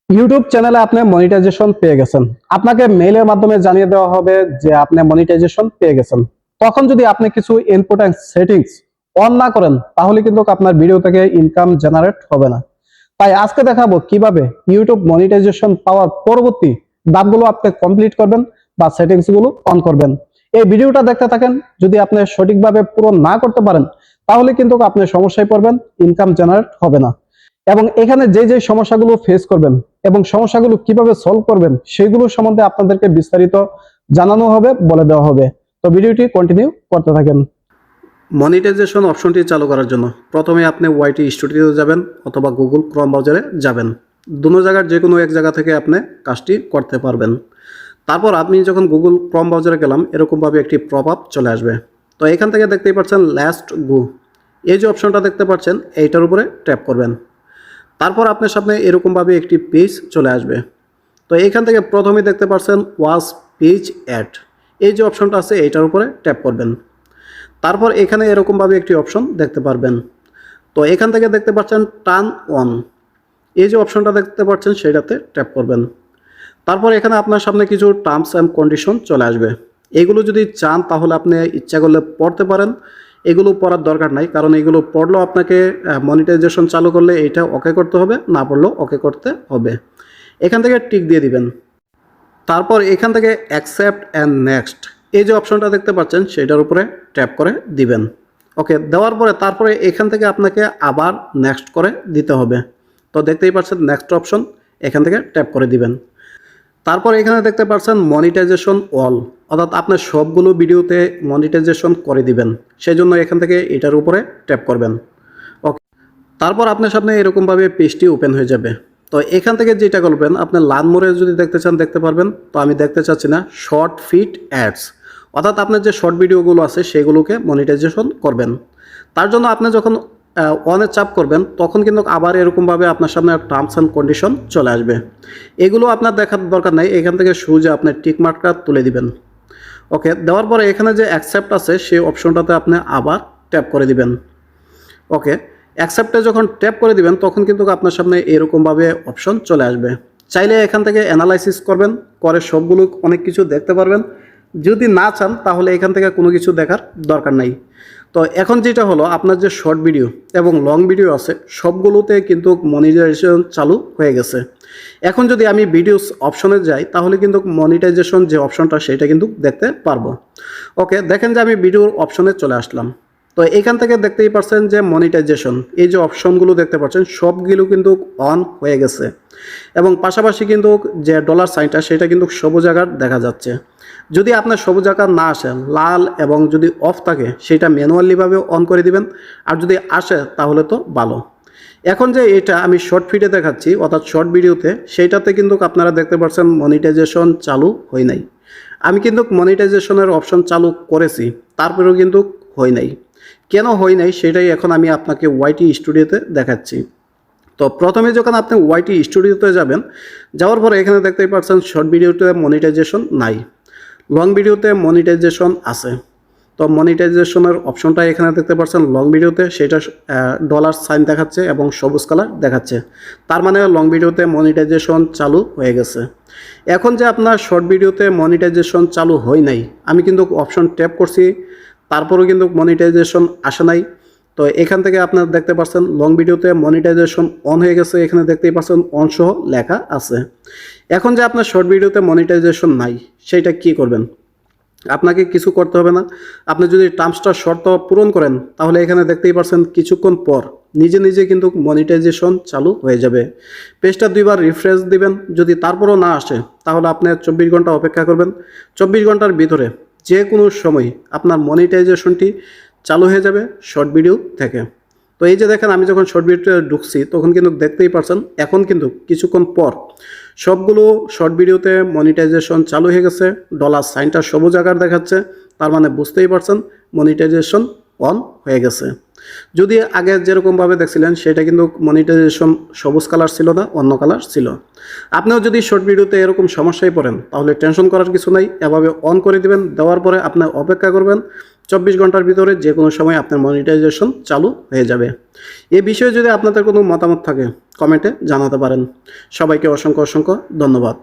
YouTube চ্যানেলে আপনি monetization পেয়ে গেছেন। আপনাকে মেইলের মাধ্যমে জানিয়ে দেওয়া হবে যে আপনি মনিটাইজেশন পেয়ে গেছেন। তখন যদি আপনি কিছু ইম্পর্টেন্ট সেটিংস অন না করেন তাহলে কিন্তু আপনার ভিডিও থেকে ইনকাম জেনারেট হবে না। তাই আজকে দেখাবো কিভাবে ইউটিউব মনিটাইজেশন পাওয়ার পরবর্তী ধাপগুলো আপনি কমপ্লিট করবেন বা সেটিংস গুলো অন করবেন। এই ভিডিওটা দেখতে থাকেন। যদি আপনি সঠিকভাবে পূরণ না করতে পারেন তাহলে কিন্তু আপনি সমস্যায় পড়বেন, ইনকাম জেনারেট হবে না। এবং এখানে যে যে সমস্যাগুলো ফেস করবেন এবং সমস্যাগুলো কিভাবে সলভ করবেন সেগুলো সম্বন্ধে আপনাদেরকে বিস্তারিত জানানো হবে, বলে দেওয়া হবে। তো ভিডিওটি কন্টিনিউ করতে থাকেন। মনিটাইজেশন অপশনটি চালু করার জন্য প্রথমে আপনি ওয়াইটি স্টুডিওতে যাবেন অথবা গুগল ক্রোম ব্রাউজারে যাবেন। দুটো জায়গার যে কোনো এক জায়গা থেকে আপনি কাজটি করতে পারবেন। তারপর আপনি যখন গুগল ক্রোম ব্রাউজারে গেলাম এরকমভাবে একটি পপ আপ চলে আসবে। তো এখান থেকে দেখতেই পাচ্ছেন লাস্ট গো, এই যে অপশনটা দেখতে পাচ্ছেন এইটার উপরে ট্যাপ করবেন। তারপর আপনার সামনে এরকমভাবে একটি পেজ চলে আসবে। তো এখান থেকে প্রথমে দেখতে পাচ্ছেন ওয়াচ পেজ অ্যাড, এই যে অপশনটা আছে এইটার উপরে ট্যাপ করবেন। তারপর এখানে এরকমভাবে একটি অপশন দেখতে পারবেন। তো এখান থেকে দেখতে পাচ্ছেন টার্ন অন, এই যে অপশনটা দেখতে পাচ্ছেন সেটাতে ট্যাপ করবেন। তারপর এখানে আপনার সামনে কিছু টার্মস অ্যান্ড কন্ডিশন চলে আসবে। এগুলো যদি চান তাহলে আপনি ইচ্ছা করলে পড়তে পারেন, এগুলো পড়ার দরকার নাই, কারণ এগুলো পড়লেও আপনাকে মনিটাইজেশন চালু করলে এটা ওকে করতে হবে, না পড়লেও ওকে করতে হবে। এখান থেকে টিক দিয়ে দিবেন। তারপর এখান থেকে অ্যাকসেপ্ট অ্যান্ড নেক্সট, এই যে অপশনটা দেখতে পাচ্ছেন সেটার উপরে ট্যাপ করে দিবেন। ওকে দেওয়ার পরে তারপরে এখান থেকে আপনাকে আবার নেক্সট করে দিতে হবে। তো দেখতেই পাচ্ছেন নেক্সট অপশন, এখান থেকে ট্যাপ করে দিবেন। তারপর এখানে দেখতে পাচ্ছেন মনিটাইজেশন অল, অর্থাৎ আপনার সবগুলো ভিডিওতে মনিটাইজেশন করে দিবেন, সেই জন্য এখান থেকে এটার উপরে ট্যাপ করবেন। ওকে, তারপর আপনার সামনে এরকমভাবে পেজটি ওপেন হয়ে যাবে। তো এখান থেকে যেটা করবেন, আপনি লার্ন মোরে যদি দেখতে চান দেখতে পারবেন। তো আমি দেখতে চাচ্ছি না, শর্ট ফিট অ্যাডস, অর্থাৎ আপনার যে শর্ট ভিডিওগুলো আছে সেগুলোকে মনিটাইজেশন করবেন। তার জন্য আপনি যখন অনে চাপ করবেন তখন কিন্তু আবার এরকমভাবে আপনার সামনে টার্মস অ্যান্ড কন্ডিশন চলে আসবে। এগুলো আপনার দেখার দরকার নাই, এখান থেকে সোজা আপনার টিক মার্কটা তুলে দিবেন। ওকে দেওয়ার পরে এখানে যে অ্যাকসেপ্ট আছে সেই অপশনটাতে আপনি আবার ট্যাপ করে দিবেন। ওকে, অ্যাকসেপ্টে যখন ট্যাপ করে দিবেন তখন কিন্তু আপনার সামনে এরকমভাবে অপশন চলে আসবে। চাইলে এখান থেকে অ্যানালাইসিস করবেন, করে সবগুলো অনেক কিছু দেখতে পারবেন। যদি না চান তাহলে এখান থেকে কোনো কিছু দেখার দরকার নাই। তো এখন যেটা হলো, আপনার যে শর্ট ভিডিও এবং লং ভিডিও আছে সবগুলোতে কিন্তু মনিটাইজেশন চালু হয়ে গেছে। এখন যদি আমি ভিডিওস অপশনে যাই তাহলে কিন্তু মনিটাইজেশন যে অপশনটা সেটা কিন্তু দেখতে পারবো। ওকে, দেখেন যে আমি ভিডিওর অপশনে চলে আসলাম। তো এখান থেকে দেখতেই পাচ্ছেন যে মনিটাইজেশন, এই যে অপশনগুলো দেখতে পাচ্ছেন সবগুলো কিন্তু অন হয়ে গেছে এবং পাশাপাশি কিন্তু যে ডলার সাইনটা সেটা কিন্তু সবুজ আকার দেখা যাচ্ছে। যদি আপনার সবুজ আকার না আসে, লাল এবং যদি অফ থাকে সেটা ম্যানুয়ালিভাবে অন করে দিবেন, আর যদি আসে তাহলে তো ভালো। এখন যে এটা আমি শর্ট ফিডে দেখাচ্ছি অর্থাৎ শর্ট ভিডিওতে, সেইটাতে কিন্তু আপনারা দেখতে পাচ্ছেন মনিটাইজেশন চালু হয় নাই। আমি কিন্তু মনিটাইজেশনের অপশন চালু করেছি, তারপরেও কিন্তু হয় নাই। কেন হয় নাই সেটাই এখন আমি আপনাকে ওয়াইটি স্টুডিওতে দেখাচ্ছি। তো প্রথমে যখন আপনি ওয়াইটি স্টুডিওতে যাবেন, যাওয়ার পরে এখানে দেখতেই পাচ্ছেন শর্ট ভিডিওতে মনিটাইজেশন নাই, লং ভিডিওতে মনিটাইজেশন আছে। তো মনিটাইজেশনের অপশনটা এখানে দেখতে পাচ্ছেন লং ভিডিওতে, সেটা ডলার সাইন দেখাচ্ছে এবং সবুজ কালার দেখাচ্ছে, তার মানে লং ভিডিওতে মনিটাইজেশন চালু হয়ে গেছে। এখন যে আপনার শর্ট ভিডিওতে মনিটাইজেশন চালু হয় নাই, আমি কিন্তু অপশন ট্যাপ করছি, তারপরেও কিন্তু মনিটাইজেশন আসে নাই। তো এখান থেকে আপনারা দেখতে পাচ্ছেন লং ভিডিওতে মনিটাইজেশন অন হয়ে গেছে, এখানে দেখতেই পাচ্ছেন অন সহ লেখা আছে। এখন যে আপনার শর্ট ভিডিওতে মনিটাইজেশন নাই সেইটা কি করবেন? আপনাকে কিছু করতে হবে না। আপনি যদি টার্মসটা শর্ত পূরণ করেন তাহলে এখানে দেখতেই পাচ্ছেন কিছুক্ষণ পর নিজে নিজে কিন্তু মনিটাইজেশন চালু হয়ে যাবে। পেজটা দুইবার রিফ্রেশ দিবেন, যদি তারপরও না আসে তাহলে আপনি 24 ঘন্টা অপেক্ষা করবেন। 24 ঘন্টার ভিতরে যে কোনো সময় আপনার মনিটাইজেশনটি চালু হয়ে যাবে শর্ট ভিডিও থেকে। তো এই যে দেখেন আমি যখন শর্ট ভিডিওতে ঢুকছি তখন কিন্তু দেখতেই পাচ্ছেন এখন কিন্তু কিছুক্ষণ পর সবগুলো শর্ট ভিডিওতে মনিটাইজেশন চালু হয়ে গেছে, ডলার সাইনটা সবুজ আকার দেখাচ্ছে, তার মানে বুঝতেই পারছেন মনিটাইজেশন অন হয়ে গেছে। যদি আগে যেরকমভাবে দেখছিলেন সেটা কিন্তু মনিটাইজেশন সবুজ কালার ছিল না, অন্য কালার ছিল। আপনিও যদি শর্ট ভিডিওতে এরকম সমস্যায় পড়েন তাহলে টেনশন করার কিছু নাই, এভাবে অন করে দিবেন, দেওয়ার পরে আপনি অপেক্ষা করবেন 24 ঘন্টার ভিতরে যে কোনো সময় আপনার মনিটাইজেশন চালু হয়ে যাবে। এ বিষয়ে যদি আপনাদের কোনো মতামত থাকে কমেন্টে জানাতে পারেন। সবাইকে অসংখ্য ধন্যবাদ।